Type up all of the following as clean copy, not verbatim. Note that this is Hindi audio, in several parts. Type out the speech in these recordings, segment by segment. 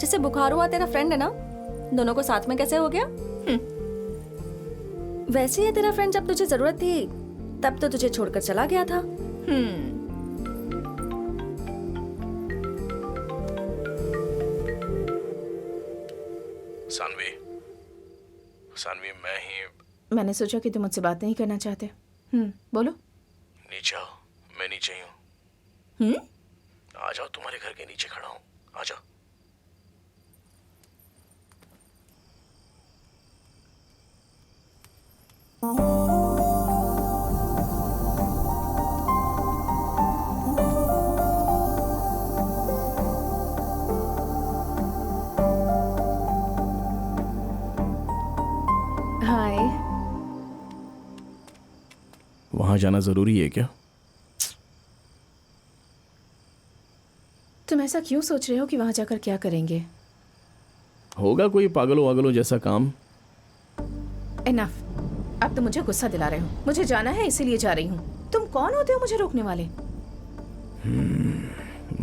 जैसे बुखार हुआ तेरा फ्रेंड है ना, दोनों को साथ में कैसे हो गया? वैसे ही है तेरा फ्रेंड, जब तुझे जरूरत थी तब तो तुझे छोड़कर चला गया था। सानवी, सानवी मैंने सोचा कि तुम मुझसे बात नहीं करना चाहते। बोलो। नीचे आओ, मैं नीचे ही हूँ। आ जाओ, तुम्हारे घर के नीचे खड़ा हूँ, आ जाओ। हाय। वहां जाना जरूरी है क्या? तुम ऐसा क्यों सोच रहे हो कि वहां जाकर क्या करेंगे? होगा कोई पागलों वागलों जैसा काम। इनफ। अब तुम मुझे गुस्सा दिला रहे हो। मुझे जाना है इसीलिए जा रही हूँ। तुम कौन होते हो मुझे रोकने वाले?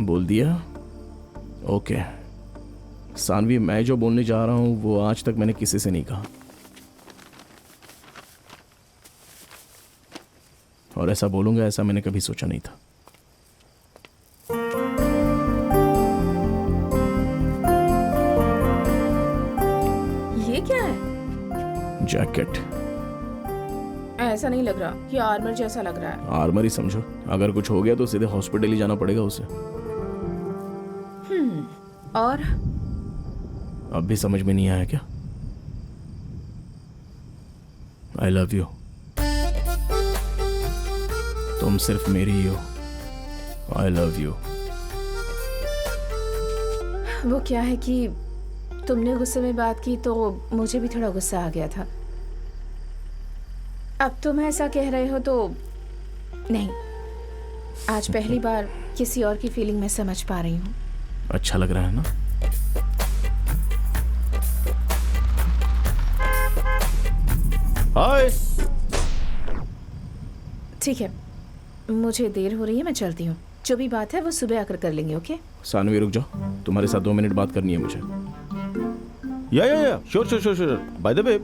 बोल दिया। ओके सानवी, मैं जो बोलने जा रहा हूँ वो आज तक मैंने किसी से नहीं कहा, और ऐसा बोलूंगा ऐसा मैंने कभी सोचा नहीं था। ये क्या है? जैकेट। ऐसा नहीं लग रहा, ये आर्मर जैसा लग रहा है। आर्मर ही समझो, अगर कुछ हो गया तो सीधे हॉस्पिटल ही जाना पड़ेगा उसे। और अब भी समझ में नहीं आया क्या? I love you. तुम सिर्फ मेरी ही हो। I love you. वो क्या है कि तुमने गुस्से में बात की तो मुझे भी थोड़ा गुस्सा आ गया था। अब तुम ऐसा कह रहे हो तो नहीं, आज पहली बार किसी और की फीलिंग मैं समझ पा रही हूँ। अच्छा लग रहा है ना? हाय। ठीक है, मुझे देर हो रही है, मैं चलती हूँ। जो भी बात है वो सुबह आकर कर लेंगे। ओके सानवी रुक जाओ, तुम्हारे साथ 2 मिनट बात करनी है मुझे। Yeah. Sure. By the way,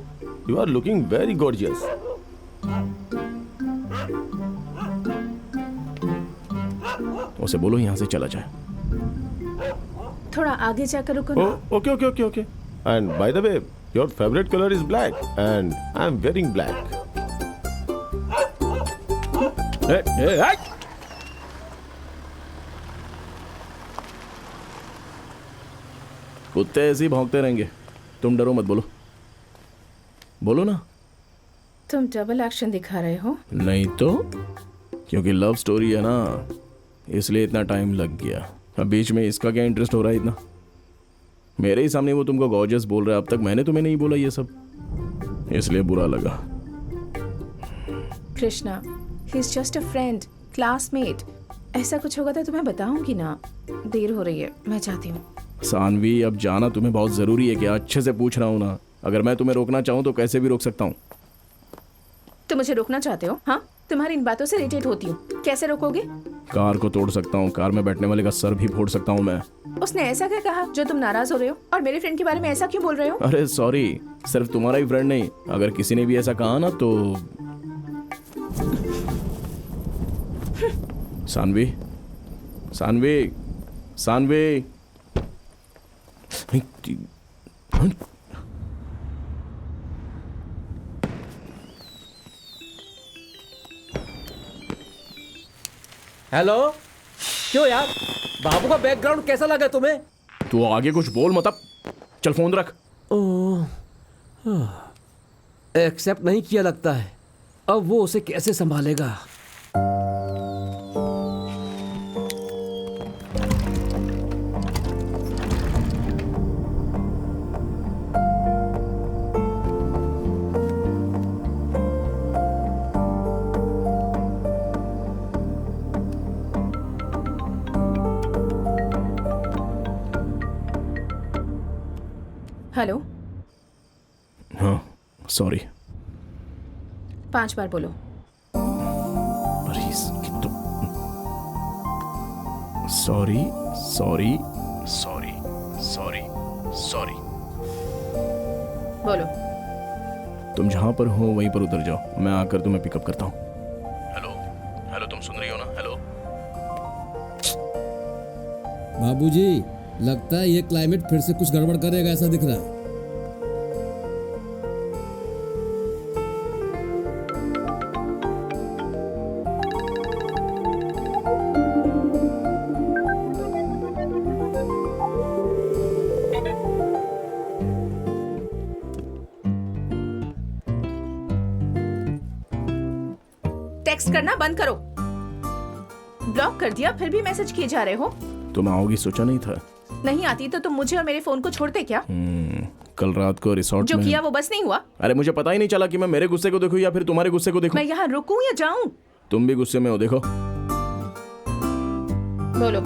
you are looking very gorgeous. उसे बोलो यहाँ से चला जाए। थोड़ा आगे जाकर रुको ना। Oh, okay. And by the way, your favorite color is black, and I'm wearing black. Hey! कुत्ते ऐसे ही भौंकते रहेंगे, तुम डरो मत। बोलो ना। तुम डबल एक्शन दिखा रहे हो? नहीं तो, क्योंकि लव स्टोरी है ना, इसलिए इतना टाइम लग गया। अब बीच में इसका क्या इंटरेस्ट हो रहा है इतना? मेरे ही सामने वो तुमको गॉर्जियस बोल रहा है, अब तक मैंने तुम्हें नहीं बोला ये सब, इसलिए बुरा लगा। Krishna, he is just a friend, classmate. ऐसा कुछ होगा तो तुम्हें बताऊंगी ना। देर हो रही है, मैं जाती हूँ। सानवी, अब जाना तुम्हें बहुत जरूरी है क्या? अच्छे से पूछ रहा हूँ ना। अगर मैं तुम्हें रोकना चाहूँ तो कैसे भी रोक सकता हूँ। तुम मुझे रोकना चाहते हो? हाँ, तुम्हारी इन बातों से इरिटेट होती हूँ। कैसे रोकोगे? कार को तोड़ सकता हूँ, कार में बैठने वाले का सर भी फोड़ सकता हूँ मैं। उसने ऐसा क्या कहा जो तुम नाराज हो रहे हो? और मेरे फ्रेंड के बारे में ऐसा क्यों बोल रहे हो? अरे सॉरी, सिर्फ तुम्हारा ही फ्रेंड नहीं, अगर किसी ने भी ऐसा कहा ना तो। सानवी। हेलो, क्यों यार? बाबू का बैकग्राउंड कैसा लगा तुम्हें? तू आगे कुछ बोल मत, अब चल फोन रख। एक्सेप्ट नहीं किया लगता है। अब वो उसे कैसे संभालेगा? हेलो। हाँ सॉरी। 5 बार बोलो। अरे तो sorry sorry sorry sorry sorry. बोलो। तुम जहाँ पर हो वहीं पर उतर जाओ, मैं आकर तुम्हें पिकअप करता हूँ। हेलो हेलो, तुम सुन रही हो ना? हेलो। बाबूजी, लगता है ये क्लाइमेट फिर से कुछ गड़बड़ करेगा ऐसा दिख रहा है। टेक्स्ट करना बंद करो। ब्लॉक कर दिया फिर भी मैसेज किए जा रहे हो। तुम आओगी सोचा नहीं था। नहीं आती तो तुम मुझे और मेरे फोन को छोड़ते क्या? कल रात को रिसोर्ट जो में किया वो बस नहीं हुआ। अरे मुझे पता ही नहीं चला कि मैं मेरे गुस्से को देखूं या फिर तुम्हारे गुस्से को देखूं। मैं यहाँ रुकूं या जाऊं? तुम भी गुस्से में हो, देखो। बोलो।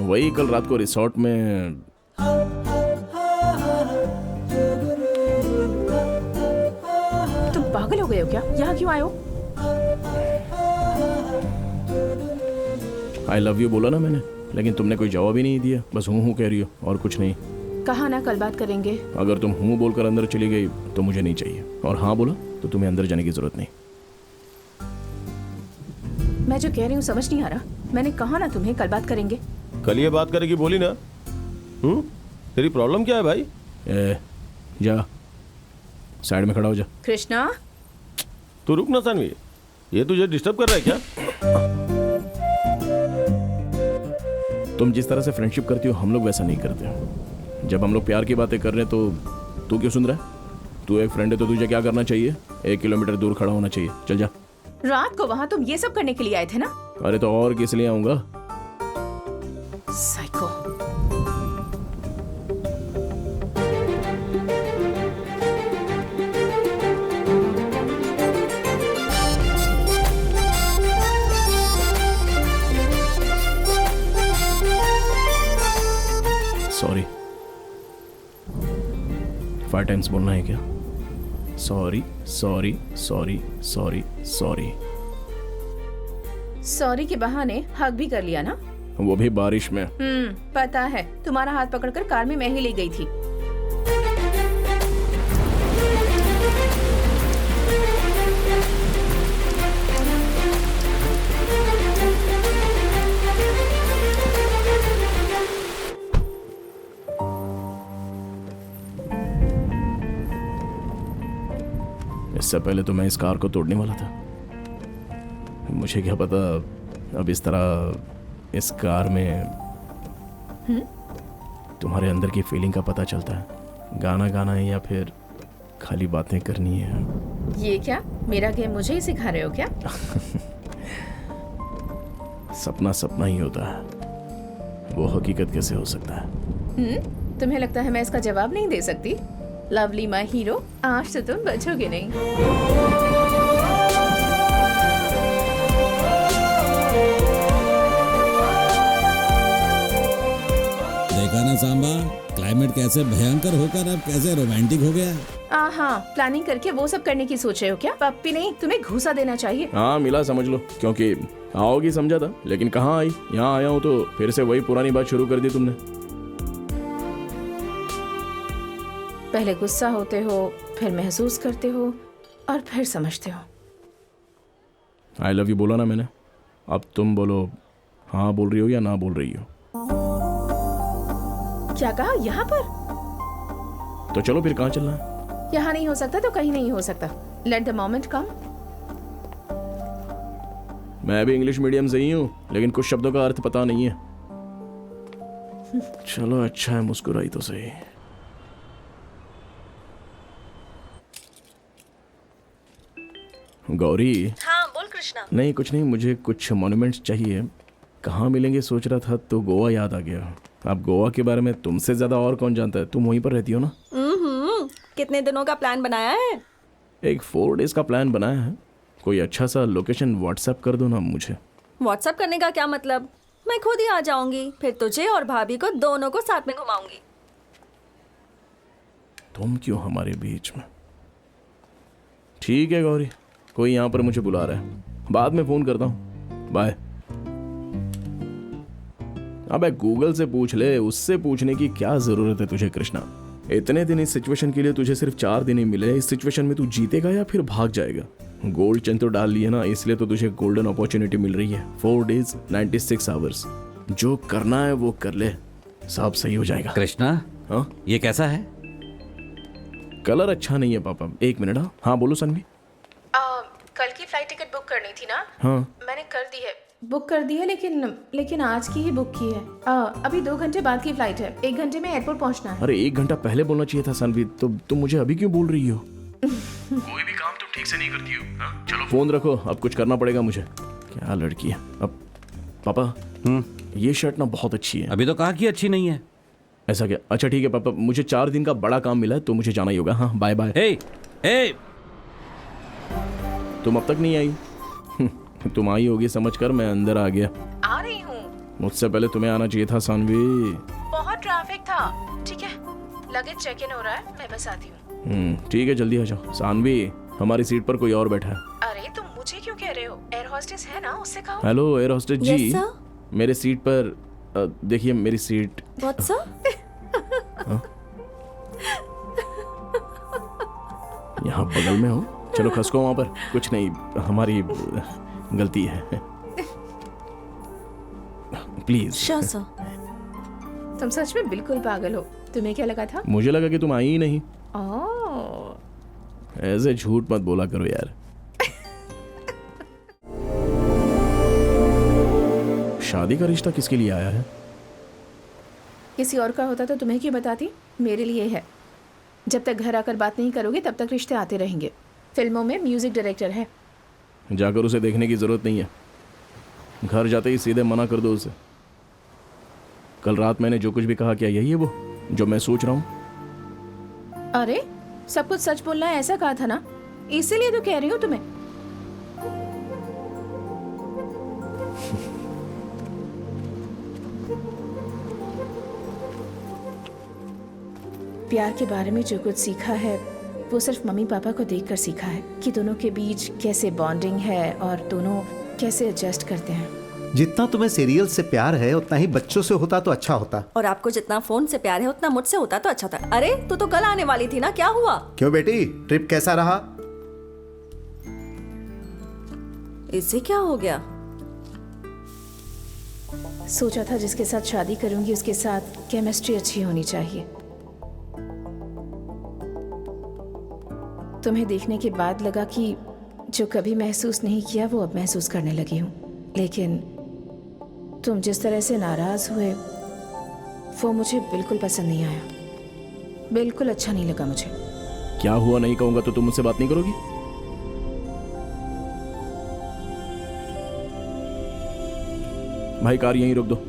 वही कल रात को रिसोर्ट में। तुम पागल हो गए हो क्या? यहाँ क्यों आए हो? आई लव यू बोला ना मैंने, लेकिन तुमने कोई जवाब ही नहीं दिया, बस हूँ कह रही हो और कुछ नहीं। कहा ना कल बात करेंगे। अगर तुम हूँ बोलकर अंदर चली गई तो मुझे नहीं चाहिए, और हाँ बोला तो तुम्हें अंदर जाने की जरूरत नहीं। मैं जो कह रही हूँ समझ नहीं आ रहा। मैंने कहा ना तुम्हें कल बात करेंगे। कल ये बात करेगी बोली ना। तेरी प्रॉब्लम क्या है भाई? जा साइड में खड़ा हो जा। कृष्णा, तू रुक ना सानवी, ये तुझे डिस्टर्ब कर रहा है क्या? तुम जिस तरह से फ्रेंडशिप करती हो हम लोग वैसा नहीं करते। जब हम लोग प्यार की बातें कर रहे हैं तो तू क्यों सुन रहा है? तू एक फ्रेंड है तो तुझे क्या करना चाहिए? 1 किलोमीटर दूर खड़ा होना चाहिए। चल जा। रात को वहाँ तुम ये सब करने के लिए आए थे ना? अरे तो और किस लिए आऊंगा? साइको। सॉरी 5 टाइम्स बोलना है क्या? Sorry sorry sorry sorry sorry. Sorry के बहाने हक भी कर लिया ना? वो भी बारिश में। पता है, तुम्हारा हाथ पकड़कर कार में मैं ही ले गई थी। इससे पहले तो मैं इस कार को तोड़ने वाला था। मुझे क्या पता अब इस तरह इस कार में तुम्हारे अंदर की फीलिंग का पता चलता है। गाना गाना है या फिर खाली बातें करनी है। ये क्या मेरा गेम मुझे ही सिखा रहे हो क्या? सपना सपना ही होता है, वो हकीकत कैसे हो सकता है? तुम्हें लगता है मैं इसका जवाब नहीं दे सकती? लवली माय हीरो, आज तो तुम बचोगे नहीं। देखा ना सांबा, क्लाइमेट कैसे भयंकर होकर अब कैसे रोमांटिक हो गया। हाँ, प्लानिंग करके वो सब करने की सोच रहे हो क्या? पप्पी नहीं, तुम्हें घूसा देना चाहिए। हाँ मिला समझ लो, क्योंकि आओगी समझा था, लेकिन कहाँ आई। यहाँ आया हूँ तो फिर से वही पुरानी बात शुरू कर दी तुमने। पहले गुस्सा होते हो, फिर महसूस करते हो और फिर समझते हो। आई लव यू बोला ना मैंने, अब तुम बोलो हाँ बोल रही हो या ना बोल रही हो। क्या कहा? यहाँ पर? तो चलो फिर कहाँ चलना है? यहाँ नहीं हो सकता तो कहीं नहीं हो सकता। लेट द मोमेंट कम। मैं भी इंग्लिश मीडियम से ही हूँ, लेकिन कुछ शब्दों का अर्थ पता नहीं है। चलो अच्छा है, मुस्कुराई तो सही। गौरी। हाँ बोल कृष्णा। नहीं कुछ नहीं, मुझे कुछ मॉन्यूमेंट्स चाहिए। कहाँ मिलेंगे सोच रहा था तो गोवा याद आ गया। अब गोवा के बारे में तुमसे ज्यादा और कौन जानता है? तुम वहीं पर रहती हो ना। कितने दिनों का प्लान बनाया है? एक 4 डेज का प्लान बनाया है। कोई अच्छा सा लोकेशन व्हाट्सएप कर दो ना मुझे। व्हाट्सएप करने का क्या मतलब? मैं खुद ही आ जाऊंगी, फिर तुझे और भाभी को दोनों को साथ में घुमाऊंगी। तुम क्यों हमारे बीच में? ठीक है गौरी, कोई यहाँ पर मुझे बुला रहा है, बाद में फोन करता हूँ। बाय। अबे गूगल से पूछ ले, उससे पूछने की क्या जरूरत है तुझे कृष्णा। इतने दिन इस सिचुएशन के लिए तुझे सिर्फ 4 दिन ही मिले। इस सिचुएशन में तू जीतेगा या फिर भाग जाएगा? गोल्ड चेन तो डाल लिए ना, इसलिए तो तुझे गोल्डन अपॉर्चुनिटी मिल रही है। 4 days 96 आवर्स, जो करना है वो कर ले, सब सही हो जाएगा। कृष्णा, हाँ ये कैसा है? कलर अच्छा नहीं है पापा। 1 मिनट। हाँ बोलो सनवी। कल की फ्लाइट टिकट बुक करनी थी ना? हाँ मैंने कर दी है, बुक कर दी है, लेकिन आज की ही बुक की है। अभी 2 घंटे बाद की फ्लाइट है, 1 घंटे में एयरपोर्ट पहुंचना है। अरे 1 घंटा पहले बोलना चाहिए था सनवी। तो तुम मुझे अभी क्यों बोल रही हो? कोई भी काम तुम ठीक से नहीं करती हो। हाँ? चलो फोन रखो, अब कुछ करना पड़ेगा मुझे। क्या लड़की है। अब पापा ये शर्ट ना बहुत अच्छी है। अभी तो कहा कि अच्छी नहीं है। ऐसा क्या? अच्छा ठीक है पापा, मुझे 4 दिन का बड़ा काम मिला है तो मुझे जाना ही होगा। हाँ बाय बाय। हे, हे, तुम अब तक नहीं आई? तुम आई होगी समझकर मैं अंदर आ गया। आ रही हूँ। मुझसे पहले तुम्हें आना चाहिए था सानवी। बहुत ट्रैफिक था। ठीक है, लगेज चेक इन हो रहा है, मैं बस आती हूँ। ठीक है जल्दी आ जाओ। सानवी हमारी सीट पर कोई और बैठा है। अरे तुम मुझे क्यों कह रहे हो? एयर होस्टेस है ना, उससे कहो। हेलो एयर होस्टेस जी। Yes, sir? मेरे सीट पर देखिए मेरी सीट। What, sir? यहाँ बगल में हो, चलो खसको वहां पर। कुछ नहीं, हमारी गलती है। प्लीज। Sure, sir. तुम सच में बिल्कुल पागल हो। तुम्हें क्या लगा था? मुझे लगा कि तुम आई ही नहीं। ओह, ऐसे झूठ मत बोला करो यार। शादी का रिश्ता किसके लिए आया है? किसी और का होता तो तुम्हें क्यों बताती? मेरे लिए है। जब तक घर आकर बात नहीं करोगे तब तक रिश्ते आते रहेंगे। फिल्मों में म्यूजिक डायरेक्टर है। जाकर उसे देखने की जरूरत नहीं है। घर जाते ही सीधे मना कर दो उसे। कल रात मैंने जो कुछ भी कहा, क्या यही है वो जो मैं सोच रहा हूँ? अरे सब कुछ सच बोलना है ऐसा कहा था ना, इसीलिए तो कह रही हूँ तुम्हें। प्यार के बारे में जो कुछ सीखा है वो सिर्फ मम्मी पापा को देखकर सीखा है कि दोनों के बीच कैसे बॉन्डिंग है और दोनों कैसे एडजस्ट करते हैं। जितना तुम्हें सीरियल से प्यार है उतना ही बच्चों से होता तो अच्छा होता। और आपको जितना फोन से प्यार है उतना मुझसे होता तो अच्छा था। अरे तू तो कल आने वाली थी ना, क्या हुआ? क्यों बेटी, ट्रिप कैसा रहा? इससे क्या हो गया? सोचा था जिसके साथ शादी करूंगी उसके साथ केमिस्ट्री अच्छी होनी चाहिए। तुम्हें देखने के बाद लगा कि जो कभी महसूस नहीं किया वो अब महसूस करने लगी हूँ। लेकिन तुम जिस तरह से नाराज हुए वो मुझे बिल्कुल पसंद नहीं आया, बिल्कुल अच्छा नहीं लगा मुझे। क्या हुआ नहीं कहूंगा तो तुम मुझसे बात नहीं करोगी? भाई कार यहीं रोक दो।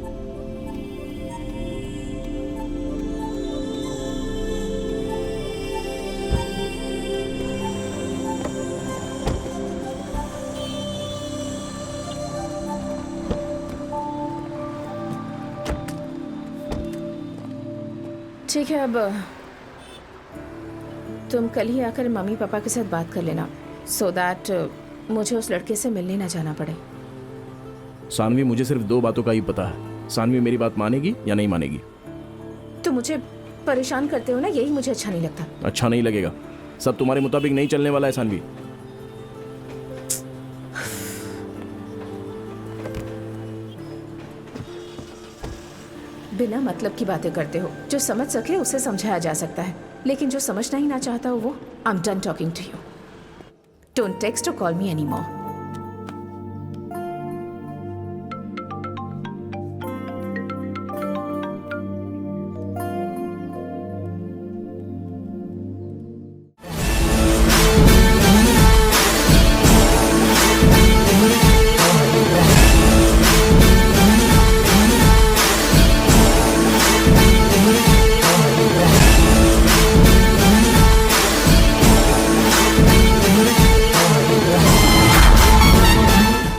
ठीक है, अब तुम कल ही आकर मम्मी पापा के साथ बात कर लेना, सो दैट मुझे उस लड़के से मिलने ना जाना पड़े। सानवी मुझे सिर्फ 2 बातों का ही पता है। सानवी मेरी बात मानेगी या नहीं मानेगी? तुम मुझे परेशान करते हो ना, यही मुझे अच्छा नहीं लगता। अच्छा नहीं लगेगा। सब तुम्हारे मुताबिक नहीं चलने वाला है सानवी। बिना मतलब की बातें करते हो। जो समझ सके उसे समझाया जा सकता है, लेकिन जो समझना ही ना चाहता हो वो, I am done talking to you. Don't text और कॉल मी एनी मोर।